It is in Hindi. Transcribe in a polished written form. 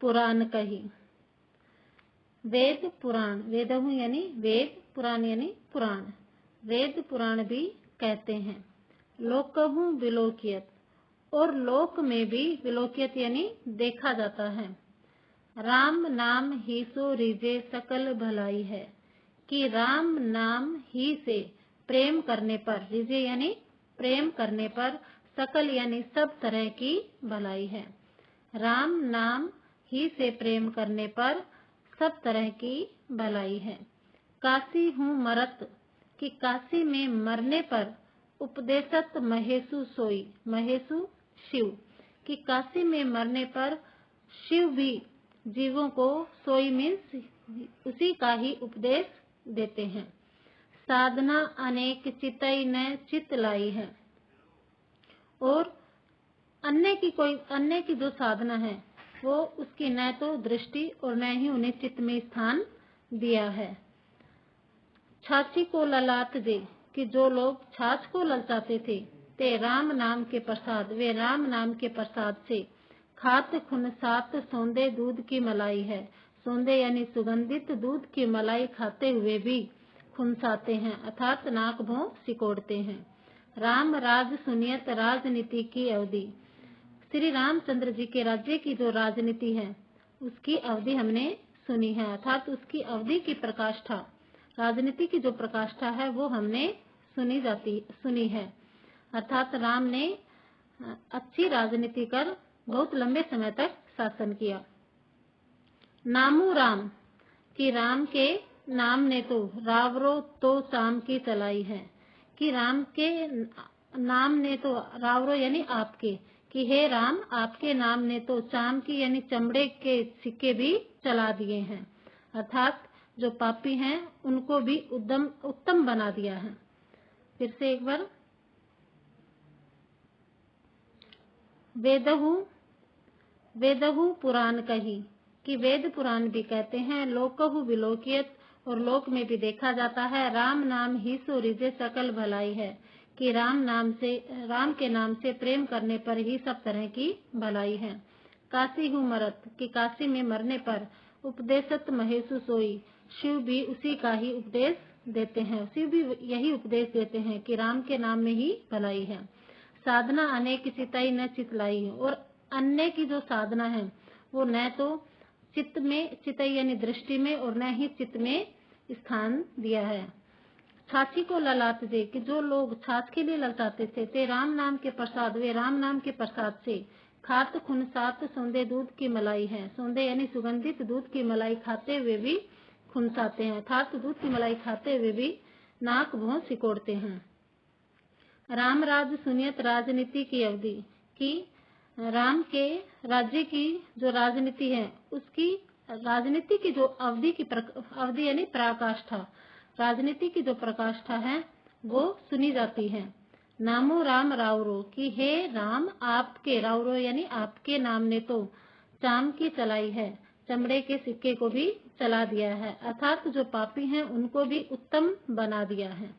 पुराण कही। वेद पुराण, वेदहु यानी वेद, पुराण यानी पुराण, वेद पुराण भी कहते हैं। लोकहु विलोकियत, और लोक में भी विलोकियत यानी देखा जाता है। राम नाम ही सो रिजे सकल भलाई है, कि राम नाम ही से प्रेम करने पर, रिजे यानी प्रेम करने पर, सकल यानी सब तरह की भलाई है। राम नाम ही से प्रेम करने पर सब तरह की भलाई है। काशी हूँ मरत, कि काशी में मरने पर, उपदेशत महेशु सोई, महेशु शिव, कि काशी में मरने पर शिव भी जीवों को, सोई मीन्स उसी का ही उपदेश देते हैं। साधना अनेक चितई न चित लाई है, और अन्य की जो साधना है वो उसकी न तो दृष्टि और न ही उन्हें चित्त में स्थान दिया है। छाछी को ललाट दे, कि जो लोग छाछ को ललचाते थे, ते राम नाम के प्रसाद, वे राम नाम के प्रसाद से खात खुन सात सौंदे दूध की मलाई है। सौंदे यानी सुगंधित दूध की मलाई खाते हुए भी खुनसाते हैं, अर्थात नाक भों सिकोड़ते हैं। राम राज सुनियत राजनीति की अवधि, श्री रामचंद्र जी के राज्य की जो राजनीति है उसकी अवधि हमने सुनी है, अर्थात उसकी अवधि की प्रकाष्ठा, राजनीति की जो प्रकाष्ठा है वो हमने सुनी है। अर्थात राम ने अच्छी राजनीति कर बहुत लंबे समय तक शासन किया। नामू राम, कि राम के नाम ने तो रावरो तो चाम की चलाई है, कि राम के नाम ने तो, रावरो यानी आपके, कि हे राम आपके नाम ने तो चाम की यानी चमड़े के सिक्के भी चला दिए हैं, अर्थात जो पापी हैं उनको भी उत्तम बना दिया है। फिर से एक बार, वेदहु पुराण कही, कि वेद पुराण भी कहते हैं। लोकहु विलोकियत, और लोक में भी देखा जाता है। राम नाम ही सो रिजे सकल भलाई है, कि राम के नाम से प्रेम करने पर ही सब तरह की भलाई है। काशी हूँ मरत, कि काशी में मरने पर, उपदेशत महेशु सोई, शिव भी उसी का ही उपदेश देते हैं, शिव भी यही उपदेश देते हैं कि राम के नाम में ही भलाई है। साधना अनेक चितई न चितलाई है, और अन्य की जो साधना है वो न तो चित्त में, चितई यानी दृष्टि में, और न ही चित्त में स्थान दिया है। छाछी को ललाट दे, कि जो लोग छाछ के लिए ललचाते थे, ते राम नाम के प्रसाद, वे राम नाम के प्रसाद से खात खुन सात सौंदे दूध की मलाई है। सौंदे यानी सुगंधित दूध की मलाई खाते हुए भी खुनसाते हैं, अर्थात दूध की मलाई खाते हुए भी नाक भों सिकोड़ते हैं। राम राज सुनियत राजनीति की अवधि, की राम के राज्य की जो राजनीति है उसकी राजनीति की जो अवधि यानी पराकाष्ठा, राजनीति की जो प्रकाष्ठा है वो सुनी जाती है। नामो राम रावरो, कि हे राम आपके, रावरो यानी आपके नाम ने तो चाम की चलाई है, चमड़े के सिक्के को भी चला दिया है, अर्थात जो पापी हैं उनको भी उत्तम बना दिया है।